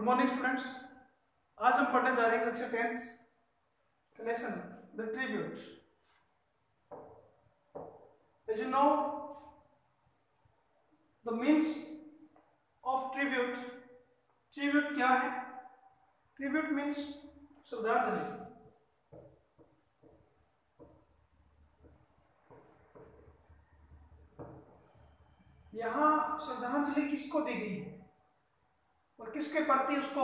Good morning students. आज हम पढ़ने जा रहे हैं कक्षा 10th का lesson the tribute. As you know the means of tribute. Tribute क्या है? ट्रिब्यूट मीन्स श्रद्धांजलि। यहां श्रद्धांजलि किसको दी गई है और किसके प्रति उसको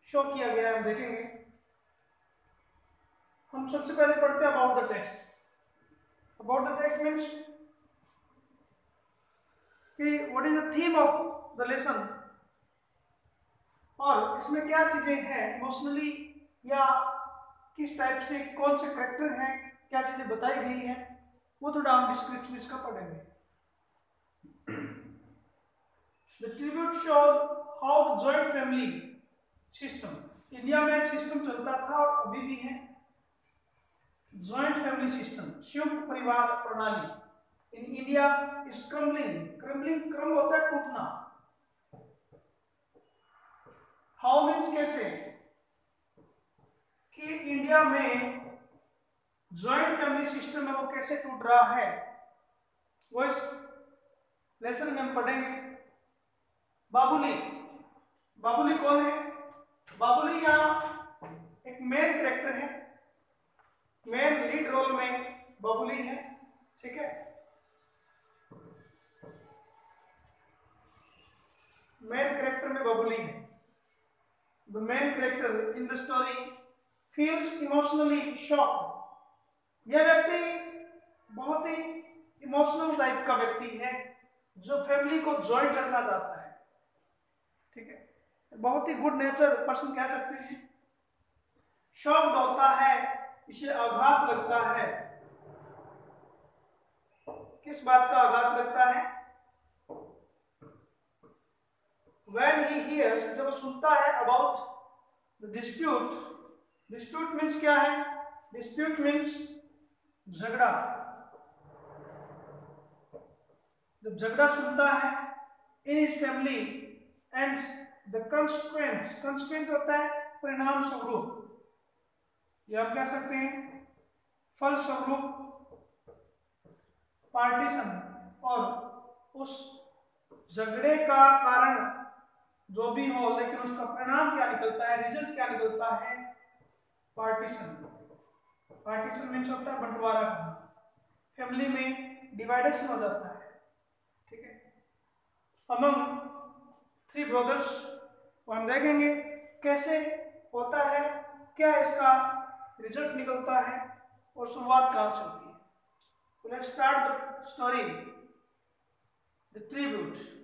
शो किया गया है, हम देखेंगे। हम सबसे पहले पढ़ते हैं about the text. About the text means कि what is the theme of the lesson, और इसमें क्या चीजें हैं इमोशनली, या किस टाइप से कौन से कैरेक्टर हैं, क्या चीजें बताई गई हैं, वो थोड़ा हम डिस्क्रिप्शन इसका पढ़ेंगे। The tribute shows how the joint family system, India में एक सिस्टम चलता था और अभी भी है, जॉइंट फैमिली सिस्टम, संयुक्त परिवार प्रणाली in India is crumbling. Crumbling क्रम होता है टूटना। हाउ मीन्स कैसे, कि इंडिया में जॉइंट फैमिली सिस्टम है वो कैसे टूट रहा है, वो इस लेसन में हम पढ़ेंगे। बाबुली, बाबुली कौन है? बाबुली यहाँ एक मेन कैरेक्टर है, मेन लीड रोल में बाबुली है, ठीक है। मेन कैरेक्टर में बाबुली है। The main character in the story feels emotionally shock. यह व्यक्ति बहुत ही इमोशनल टाइप का व्यक्ति है जो फैमिली को ज्वाइन करना चाहता है, ठीक है। बहुत ही गुड नेचर पर्सन कह सकते हैं। शॉक्ड होता है, इसे आघात लगता है। किस बात का आघात लगता है? When he hears, जब सुनता है about the dispute. Dispute means क्या है? डिस्प्यूट मीन्स झगड़ा। जब झगड़ा सुनता है in his family and the consequence, consequence होता है परिणाम स्वरूप, या आप कह सकते हैं फल स्वरूप पार्टीशन, और उस झगड़े का कारण जो भी हो लेकिन उसका परिणाम क्या निकलता है, रिजल्ट क्या निकलता है? पार्टीशन। पार्टीशन मीन्स होता है बंटवारा करना, फैमिली में डिवाइडेशन हो जाता है, ठीक है, अमंग 3 ब्रदर्स। और हम देखेंगे कैसे होता है, क्या इसका रिजल्ट निकलता है और शुरुआत कहां से होती है। Let's start the story the tribute.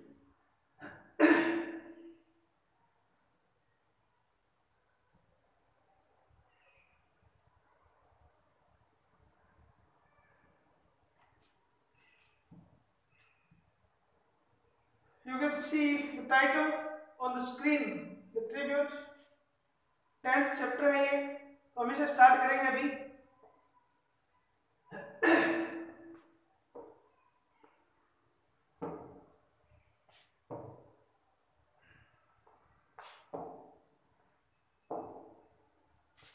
You can see the title on the screen, the tribute। 10th chapter है ये, तो हम इसे स्टार्ट करेंगे अभी।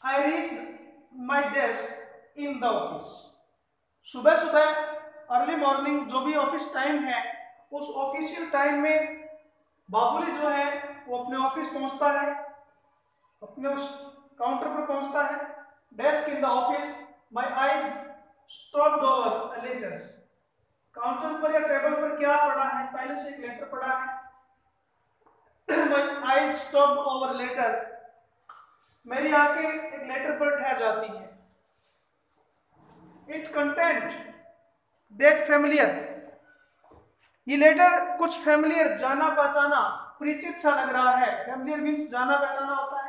I reached my desk in the office। सुबह सुबह अर्ली मॉर्निंग, जो भी ऑफिस टाइम है, उस ऑफिशियल टाइम में बाबुली जो है वो अपने ऑफिस पहुंचता है, अपने उस काउंटर पर पहुंचता है। Desk in the office, my eyes stopped over a letter. Counter पर या टेबल पर क्या पड़ा है? पहले से एक लेटर पड़ा है। My eyes stopped over letter, मेरी आंखें एक लेटर पर ठहर जाती हैं। इट कंटेंट दैट फैमिलियर, ये लेटर कुछ फैमिलियर, जाना पहचाना, परिचित सा लग रहा है। फैमिलियर मीन्स जाना पहचाना होता है।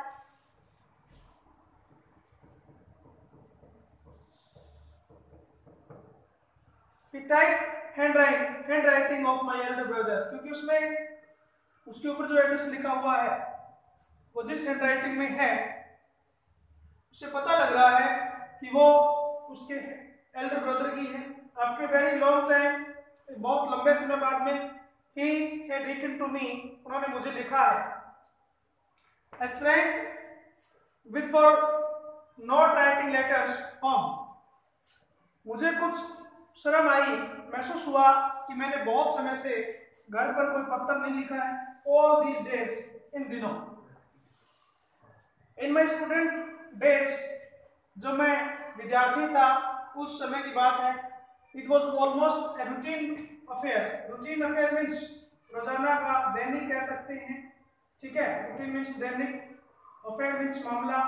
Hand writing of my Elder brother, क्योंकि उसमें उसके ऊपर जो एड्रेस लिखा हुआ है वो जिस हैंड राइटिंग में है उससे पता लग रहा है कि वो उसके एल्डर ब्रदर की है। आफ्टर वेरी लॉन्ग टाइम, बहुत लंबे समय बाद में, he had written to me, उन्होंने मुझे लिखा है। I shrank with for not writing letters home. मुझे कुछ शर्म आई, महसूस हुआ कि मैंने बहुत समय से घर पर कोई पत्र नहीं लिखा है. All these days, इन दिनों. In my student days, जब मैं विद्यार्थी था उस समय की बात है. It was almost a routine affair. Routine affair means रोजाना का, दैनिक कह सकते हैं. ठीक है, routine means दैनिक, affair means मामला.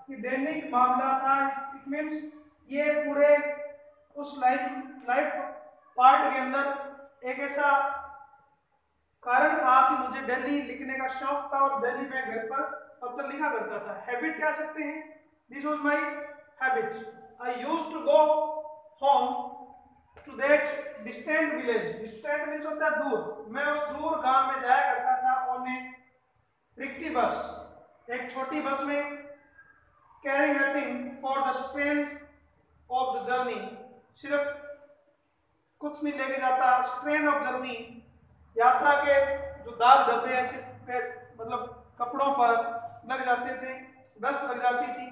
ये दैनिक मामला था. It means ये पूरे उस लाइफ पार्ट के अंदर एक ऐसा कारण था कि मुझे दिल्ली लिखने का शौक था और दिल्ली में घर पर पत्र लिखा करता था. हैबिट कह सकते हैं. This was my habit. I used to go home to that distant village. Distant मींस होता है दूर. मैं उस दूर गांव में जाया करता था ऑन ए रिक्टी बस, एक छोटी बस में. Carrying nothing for the strain of the journey. सिर्फ कुछ नहीं लेके जाता. स्ट्रेन ऑफ जर्नी, यात्रा के जो दाग धब्बे ऐसे मतलब कपड़ों पर लग जाते थे, डस्ट लग जाती थी,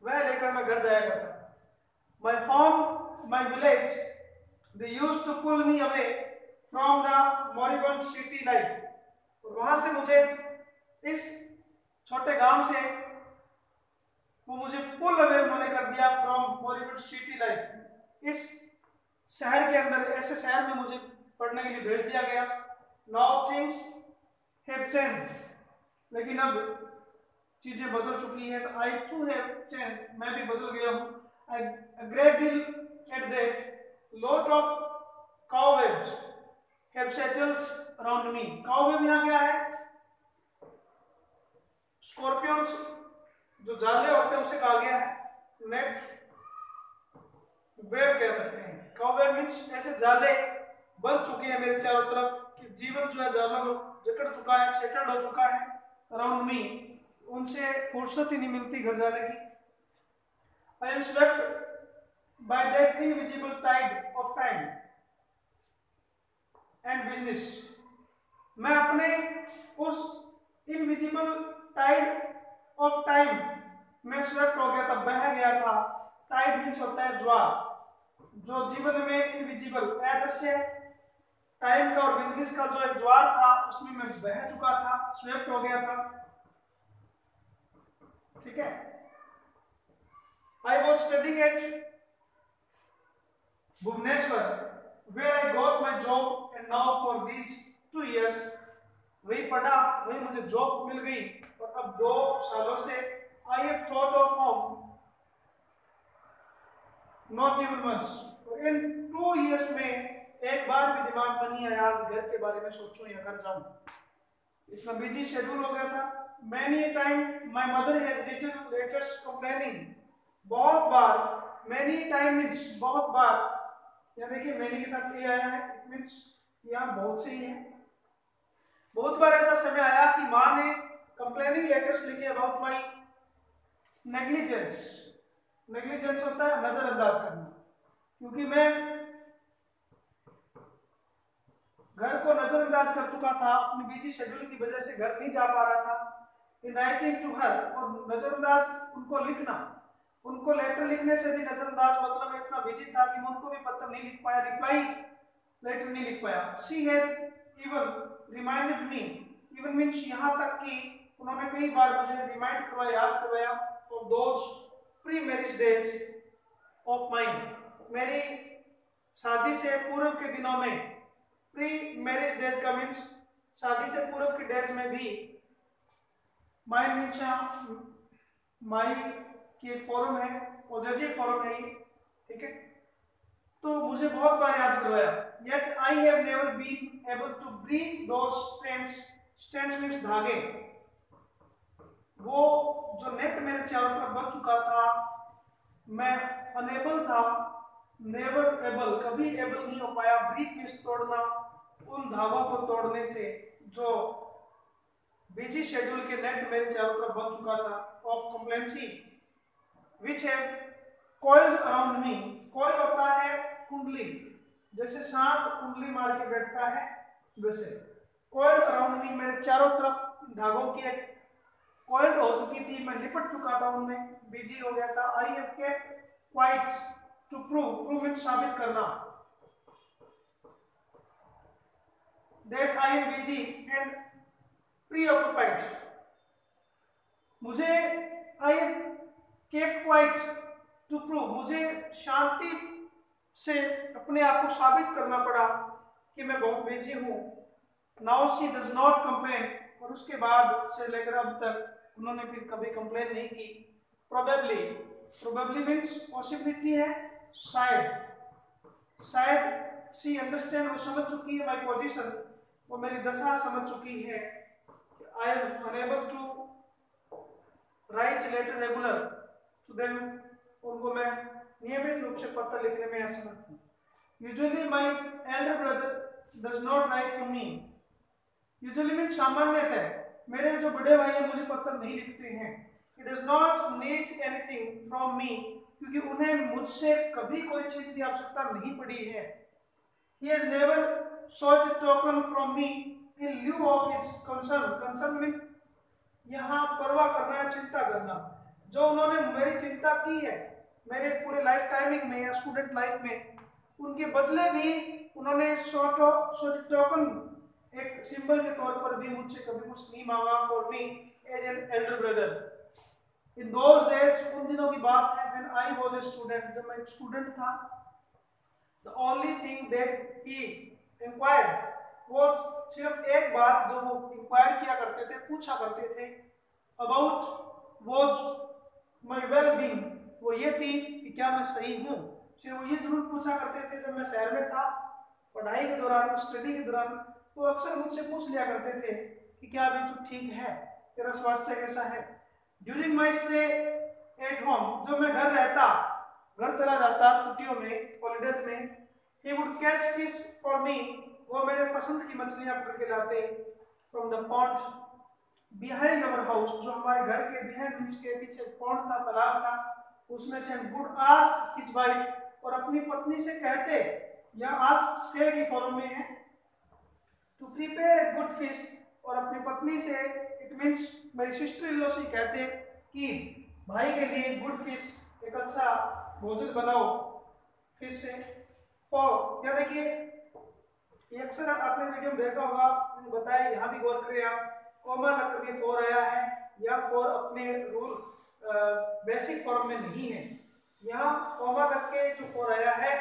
वह लेकर मैं घर जाया करता. My home, my village, they used to pull me away from the moribund city life. और वहां से मुझे, इस छोटे गांव से वो मुझे पुल अवे उन्होंने कर दिया फ्रॉम मॉरिबंड सिटी लाइफ. इस शहर के अंदर, ऐसे शहर में मुझे पढ़ने के लिए भेज दिया गया. Now things have changed. लेकिन अब चीजें बदल चुकी हैं. आई टू हैव चेंज्ड. मैं भी बदल गया हूं. A great deal at that. Lot of cobwebs have settled around me. Cobweb यहाँ क्या है? स्कॉर्पियंस जो जाले होते हैं उसे कहा गया है. नेट वेब कह सकते हैं. कॉबवेब मींस ऐसे जाले बन चुके हैं मेरे चारों तरफ कि जीवन जो है जालों में जकड़ चुका है, सेटल्ड हो चुका है. अराउंड मी, उनसे फुर्सत ही नहीं मिलती घर जाने की. I am swept by that invisible tide of time and business. मैं अपने उस इनविजिबल टाइड ऑफ टाइम में स्वेप्ट हो गया था, बह गया था. टाइड मीन्स होता है ज्वार. जो जीवन में इनविजिबल, अदृश्य टाइम का और बिजनेस का जो एक ज्वार था उसमें मैं बह चुका था, स्वेप्ट हो गया था. ठीक है. I was studying at Bhubaneswar, where I got my job, and now for these 2 years, वही पढ़ा, वही मुझे जॉब मिल गई. और अब 2 सालों से I have thought of home, not even once. तो इन 2 years में एक बार भी दिमाग में नहीं आया घर के बारे में सोचूं या घर जाऊं. इतना बिजी शेड्यूल हो गया था. Many a time my mother has written letters complaining. बहुत बार, many times बहुत बार. यहाँ देखिए many के साथ ए आया है. It means यहाँ बहुत से ही है. बहुत बार ऐसा समय आया कि माँ ने कंप्लेनिंग लेटर्स लिखे अबाउट माई नेग्लिजेंस. नेग्लिजेंस होता है नजरअंदाज करना. क्योंकि मैं घर को नजरअंदाज कर चुका था, अपनी बिजी शेड्यूल की वजह से घर नहीं जा पा रहा था. इन राइटिंग टू हर, और नजरअंदाज उनको लिखना, उनको लेटर लिखने से भी नजरअंदाज, मतलब मैं इतना बिजी था कि मैं उनको भी पत्र नहीं लिख पाया, रिप्लाई लेटर नहीं लिख पाया. She has even reminded me. Even means यहाँ तक कि उन्होंने कई बार मुझे रिमाइंड करवाया, याद करवाया of those pre marriage days of mine. मेरी शादी से पूर्व के दिनों में, प्री मैरिज डेज का मीन्स शादी से पूर्व के डेज में भी. माइन मीन्स माई की एक फॉर्म है, पॉजिटिव फॉर्म है ये. ठीक है. तो मुझे बहुत बार याद करवाया. Yet I have never been able to breathe those strands. Strands मींस धागे. वो जो नेट मेरे चारों तरफ बन चुका था, मैं अनेबल था, नेवर एबल, कभी एबल नहीं हो पाया. ब्रीथ मींस तोड़ना, उन धागों को तोड़ने से जो बिजी शेड्यूल के नेट मेरे चारों तरफ बन चुका था of कंप्लेंसी which have coiled around me. coil होता है कुंडली, जैसे सांप कुंडली मार के बैठता है वैसे. coiled around me, मेरे चारों तरफ धागों की एक कॉइल्ड हो चुकी थी, मैं लिपट चुका था उनमें, बिजी हो गया था। I have kept quiet to prove means साबित करना, that I am busy and preoccupied. मुझे I have kept quiet to prove, मुझे शांति से अपने आप को साबित करना पड़ा कि मैं बहुत बिजी हूँ। Now she does not complain, और उसके बाद से लेकर अब तक उन्होंने फिर कभी कंप्लेन नहीं की। प्रोबेबली, प्रोबेबली मीन्स पॉसिबिलिटी है, शायद, शायद शी अंडरस्टैंड, वो समझ चुकी है माई पोजिशन, वो मेरी दशा समझ चुकी है। I am unable to write letter regular to them, उनको मैं नियमित रूप से पत्र लिखने में असमर्थ हूँ। Usually my elder brother does not write to me, usually मीन्स सामान्यतः मेरे जो बड़े भाई हैं मुझे पत्र नहीं लिखते हैं। He does not need anything from me, क्योंकि उन्हें मुझसे कभी कोई चीज की आवश्यकता नहीं पड़ी है। He has never sought a token from me in lieu of his concern. Concern means यहाँ परवाह करना या चिंता करना। जो उन्होंने मेरी चिंता की है मेरे पूरे लाइफ टाइमिंग में या स्टूडेंट लाइफ में, उनके बदले भी उन्होंने सॉर्ट टोकन, एक सिंबल के तौर पर भी मुझसे कभी कुछ नहीं मांगा for me as an elder brother. In those days, उन दिनों की बात है, when I was a student, जब मैं एक स्टूडेंट था, the only thing that he inquired, वो सिर्फ एक बात जो वो इंक्वायर किया करते थे, पूछा करते थे, about was my well being, वो ये थी कि क्या मैं सही हूँ। सिर्फ वो ये जरूर पूछा करते थे जब मैं शहर में था, पढ़ाई के दौरान, स्टडी के दौरान, तो अक्सर मुझसे पूछ लिया करते थे कि क्या अभी तू ठीक है, तेरा स्वास्थ्य कैसा है। During my stay at home, जब मैं घर रहता, घर चला जाता छुट्टियों में, हॉलीडेज में, he would catch fish for me, वो मेरे पसंद की मछलियां पकड़ के लाते from the pond behind our house, जो हमारे घर के बिहाइंड मींस के पीछे पॉन्ड था, तालाब था, उसमें से हम वुड आस्क हिज वाइफ, और अपनी पत्नी से कहते, या आस्क से की फॉर्म में है, to prepare a good fish, और अपनी पत्नी से, इट मींस मेरी सिस्टर इन लॉ से कहते कि भाई के लिए गुड फिश, एक अच्छा भोजन बनाओ फिश से। और क्या देखिए, ये अक्सर आपने वीडियो में देखा होगा, मैंने बताया, यहाँ भी गौर करिए आप, कॉमा लग करके फॉर आया है, या फॉर अपने रूल बेसिक फॉर्म में नहीं है, यहाँ कॉमा लग के जो फॉर आया है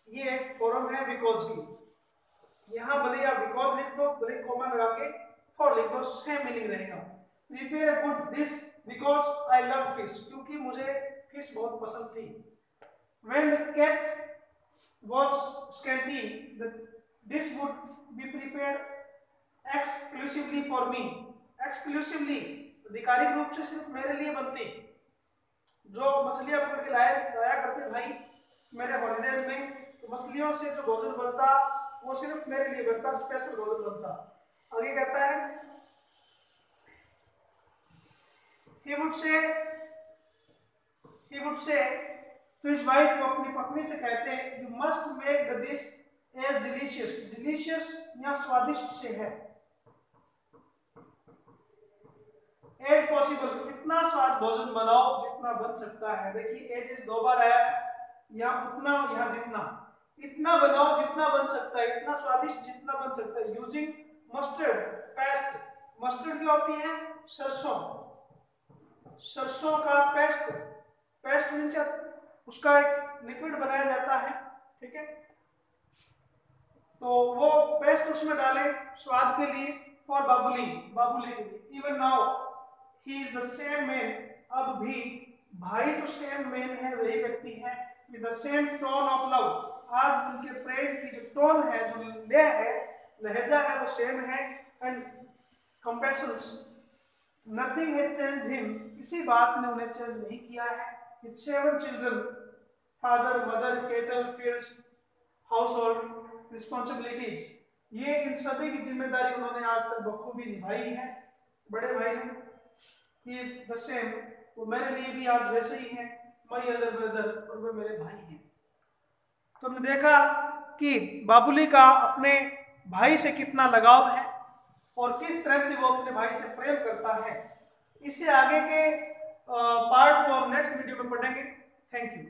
ये फॉर्म है बिकॉज की। यहाँ भले आप बिकॉज लिख दो, भले कॉमा लगा के फॉर लिख दो, सेम मीनिंग रहेगा। Prepare a good dish because I love fish, क्योंकि मुझे फिश बहुत पसंद थी। When the cat was scanty, the dish would be prepared exclusively for me. Exclusively, अधिकारिक रूप से सिर्फ मेरे लिए बनती। जो मछलियां पकड़ के लाया करते भाई मेरे हॉलीडेज में, तो मछलियों से जो भोजन बनता वो सिर्फ मेरे लिए बनता, स्पेशल भोजन बनता। आगे कहता है, he would say तो इस वाइफ को, अपनी पत्नी से कहते हैं, you must make the dish as delicious, delicious या स्वादिष्ट से है, एज पॉसिबल, इतना स्वाद भोजन बनाओ जितना बन सकता है। देखिए एज इस 2 बार आया, या उतना, यहाँ जितना, इतना बनाओ जितना बन सकता है, इतना स्वादिष्ट जितना बन सकता है। यूजिंग मस्टर्ड पेस्ट, मस्टर्ड क्या होती है, सरसों, सरसों का पेस्ट, पेस्ट मीन्स उसका एक लिक्विड बनाया जाता है, ठीक है, तो वो पेस्ट उसमें डाले स्वाद के लिए, फॉर बाबुली, बाबुली के लिए। Even now he is the same man, अब भी भाई तो सेम मैन है, वही व्यक्ति है, with the same tone of love, आज उनके प्रेम की जो टोन है, जो लय है, लहजा है, वो सेम है, and compassions, nothing has changed him, किसी बात ने उन्हें चेंज नहीं किया है। With 7 children, father, mother, cattle, fields, household responsibilities, ये इन सभी की जिम्मेदारी उन्होंने आज तक बखूबी निभाई है। बड़े भाई ने, he is the same, वो मेरे लिए भी आज वैसे ही है, my elder brother, और वे मेरे भाई हैं। तो हमने देखा कि बाबुली का अपने भाई से कितना लगाव है और किस तरह से वो अपने भाई से प्रेम करता है। इससे आगे के पार्ट को हम नेक्स्ट वीडियो में पढ़ेंगे। Thank you.